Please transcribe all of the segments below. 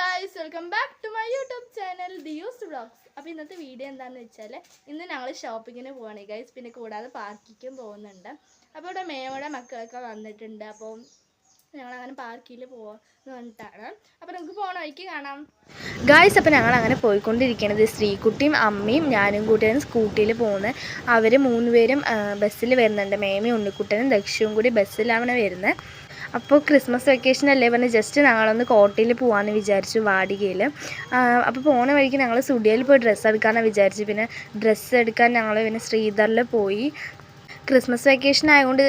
Guys, welcome back to my YouTube channel ദിയൂസ് vlogs. അപ്പോൾ ഇന്നത്തെ വീഡിയോ എന്താണെന്ന് വെച്ചാൽ ഇന്ന് ഞങ്ങൾ ഷോപ്പിങ്ങിന് പോവാണ് ഗൈസ്. പിന്നെ കൂടാതെ പാർക്കിക്കും പോകുന്നുണ്ട്. അപ്പോൾ ഇവിടെ മേമയുടെ മക്കളൊക്കെ വന്നിട്ടുണ്ട്. അപ്പോൾ ഞങ്ങളങ്ങനെ പാർക്കിൽ പോകാമെന്ന് പറഞ്ഞിട്ടാണ്. അപ്പോൾ നമുക്ക് പോകണ വഴിക്ക് കാണാം ഗൈസ്. അപ്പോൾ ഞങ്ങളങ്ങനെ പോയിക്കൊണ്ടിരിക്കുന്നത് ശ്രീകുട്ടിയും അമ്മയും ഞാനും കൂട്ടിയാണ് സ്കൂട്ടിയിൽ പോകുന്നത്. അവർ 3 പേരും ബസ്സിൽ വരുന്നുണ്ട്. മേമയും ഉണ്ണിക്കുട്ടനും ദക്ഷയും കൂടി ബസ്സിലാണ് വരുന്നത്. അപ്പോൾ ക്രിസ്മസ് വെക്കേഷൻ അല്ലേ പറഞ്ഞ് ജസ്റ്റ് ഞങ്ങളൊന്ന് കോട്ടയിൽ പോകാമെന്ന് വിചാരിച്ചു, വാടികയിൽ. അപ്പോൾ പോകുന്ന വഴിക്ക് ഞങ്ങൾ സ്റ്റുഡിയോയിൽ പോയി ഡ്രസ്സ് എടുക്കാമെന്ന് വിചാരിച്ചു. പിന്നെ ഡ്രസ്സ് എടുക്കാൻ ഞങ്ങൾ പിന്നെ ശ്രീധറിൽ പോയി. ക്രിസ്മസ് വെക്കേഷൻ ആയതുകൊണ്ട്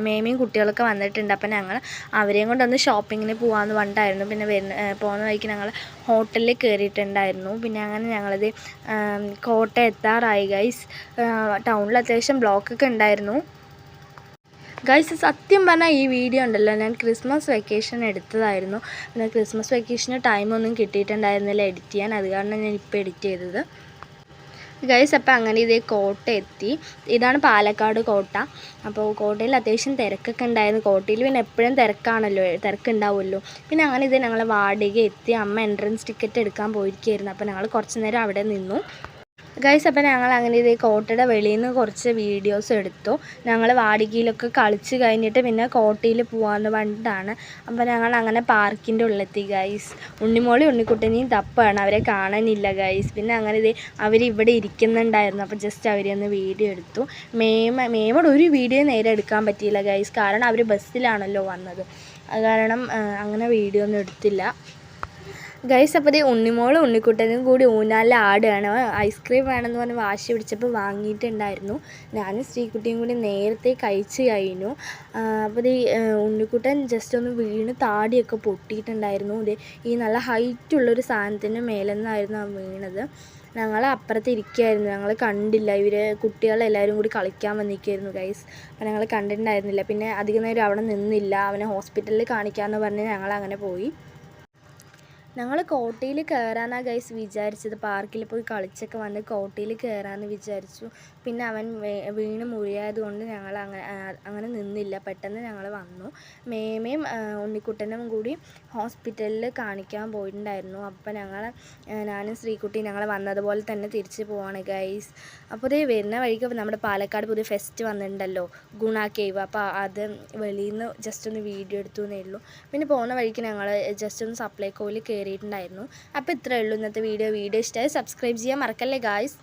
മേമയും കുട്ടികളൊക്കെ വന്നിട്ടുണ്ട്. അപ്പം ഞങ്ങൾ അവരെയും കൊണ്ടൊന്ന് ഷോപ്പിങ്ങിന് പോകാമെന്ന് പറഞ്ഞിട്ടായിരുന്നു. പിന്നെ പോകുന്ന വഴിക്ക് ഞങ്ങൾ ഹോട്ടലിൽ കയറിയിട്ടുണ്ടായിരുന്നു. പിന്നെ അങ്ങനെ ഞങ്ങളത് കോട്ടയം എത്താറായി ഗൈസ്. ടൗണിൽ അത്യാവശ്യം ബ്ലോക്കൊക്കെ ഉണ്ടായിരുന്നു ഗൈസ്. സത്യം പറഞ്ഞാൽ ഈ വീഡിയോ ഉണ്ടല്ലോ ഞാൻ ക്രിസ്മസ് വെക്കേഷൻ എടുത്തതായിരുന്നു. പിന്നെ ക്രിസ്മസ് വെക്കേഷന് ടൈമൊന്നും കിട്ടിയിട്ടുണ്ടായിരുന്നില്ല എഡിറ്റ് ചെയ്യാൻ. അത് കാരണം ഞാൻ ഇപ്പോൾ എഡിറ്റ് ചെയ്തത് ഗൈസ്. അപ്പോൾ അങ്ങനെ ഇതേ കോട്ട എത്തി. ഇതാണ് പാലക്കാട് കോട്ട. അപ്പോൾ കോട്ടയിൽ അത്യാവശ്യം തിരക്കൊക്കെ ഉണ്ടായിരുന്നു. കോട്ടയിൽ പിന്നെ എപ്പോഴും തിരക്കുണ്ടാവുമല്ലോ. പിന്നെ അങ്ങനെ ഇതേ ഞങ്ങൾ വാടക എത്തി. അമ്മ എൻട്രൻസ് ടിക്കറ്റ് എടുക്കാൻ പോയിരിക്കുകയായിരുന്നു. അപ്പോൾ ഞങ്ങൾ കുറച്ച് നേരം അവിടെ നിന്നു ഗൈസ്. അപ്പോൾ ഞങ്ങൾ അങ്ങനെ ഇതേ കോട്ടയുടെ വെളിയിൽ നിന്ന് കുറച്ച് വീഡിയോസ് എടുത്തു. ഞങ്ങൾ വാടികയിലൊക്കെ കളിച്ച് കഴിഞ്ഞിട്ട് പിന്നെ കോട്ടയിൽ പോകാമെന്ന് പറഞ്ഞിട്ടാണ്. അപ്പോൾ ഞങ്ങൾ അങ്ങനെ പാർക്കിൻ്റെ ഉള്ളിലെത്തി ഗൈസ്. ഉണ്ണിമോളി ഉണ്ണിക്കുട്ടനെയും തപ്പാണ്, അവരെ കാണാനില്ല ഗൈസ്. പിന്നെ അങ്ങനെ ഇതേ അവരിവിടെ ഇരിക്കുന്നുണ്ടായിരുന്നു. അപ്പോൾ ജസ്റ്റ് അവരെ ഒന്ന് വീഡിയോ എടുത്തു. മേമോട് ഒരു വീഡിയോ നേരെ എടുക്കാൻ പറ്റിയില്ല ഗൈസ്, കാരണം അവർ ബസ്സിലാണല്ലോ വന്നത്. അത് കാരണം അങ്ങനെ വീഡിയോ ഒന്നും എടുത്തില്ല ഗൈസ്. അപ്പോൾ ഈ ഉണ്ണിമോളും ഉണ്ണിക്കുട്ടനും കൂടി ഊഞ്ഞാലിൽ ആടുകയാണ്. ഐസ്ക്രീം വേണമെന്ന് പറഞ്ഞ് വാശി പിടിച്ചപ്പോൾ വാങ്ങിയിട്ടുണ്ടായിരുന്നു. ഞാനും ശ്രീകുട്ടിയും കൂടി നേരത്തെ കഴിച്ച് കഴിഞ്ഞു. അപ്പോൾ ഈ ഉണ്ണിക്കുട്ടൻ ജസ്റ്റ് ഒന്ന് വീണ് താടിയൊക്കെ പൊട്ടിയിട്ടുണ്ടായിരുന്നു. ഈ നല്ല ഹൈറ്റുള്ളൊരു സാധനത്തിൻ്റെ മേലെ നിന്നായിരുന്നു വീണത്. ഞങ്ങൾ അപ്പുറത്ത് ഇരിക്കുകയായിരുന്നു, ഞങ്ങൾ കണ്ടില്ല. കുട്ടികളെല്ലാവരും കൂടി കളിക്കാൻ വന്നിരിക്കുകയായിരുന്നു ഗൈസ്. അപ്പോൾ ഞങ്ങൾ കണ്ടിട്ടുണ്ടായിരുന്നില്ല. പിന്നെ അധികം നേരം അവിടെ നിന്നില്ല. അവനെ ഹോസ്പിറ്റലിൽ കാണിക്കാമെന്ന് പറഞ്ഞ് ഞങ്ങൾ അങ്ങനെ പോയി. ഞങ്ങൾ കോട്ടയിൽ കയറാനാണ് ഗൈസ് വിചാരിച്ചത്. പാർക്കിൽ പോയി കളിച്ചൊക്കെ വന്ന് കോട്ടയിൽ കയറാമെന്ന് വിചാരിച്ചു. പിന്നെ അവൻ വീണ് മുറിയായതുകൊണ്ട് ഞങ്ങൾ അങ്ങനെ നിന്നില്ല. പെട്ടെന്ന് ഞങ്ങൾ വന്നു. മേമയും ഉണ്ണിക്കുട്ടനും കൂടി ഹോസ്പിറ്റലിൽ കാണിക്കാൻ പോയിട്ടുണ്ടായിരുന്നു. അപ്പോൾ ഞാനും ശ്രീകുട്ടി ഞങ്ങൾ വന്നതുപോലെ തന്നെ തിരിച്ച് പോവാണ് ഗൈസ്. അപ്പോൾ ഇതേ വരുന്ന വഴിക്ക് നമ്മുടെ പാലക്കാട് പുതിയ ഫെസ്റ്റ് വന്നിട്ടുണ്ടല്ലോ, ഗുണ കേവ്. അപ്പോൾ അത് വെളിയിൽ നിന്ന് ജസ്റ്റ് ഒന്ന് വീഡിയോ എടുത്തു എന്നേ ഉള്ളൂ. പിന്നെ പോകുന്ന വഴിക്ക് ഞങ്ങൾ ജസ്റ്റ് ഒന്ന് സപ്ലൈകോയിൽ കയറിയിട്ടുണ്ടായിരുന്നു. അപ്പോൾ ഇത്രയേ ഉള്ളൂ ഇന്നത്തെ വീഡിയോ. ഇഷ്ടമായി സബ്സ്ക്രൈബ് ചെയ്യാൻ മറക്കല്ലേ ഗായ്സ്.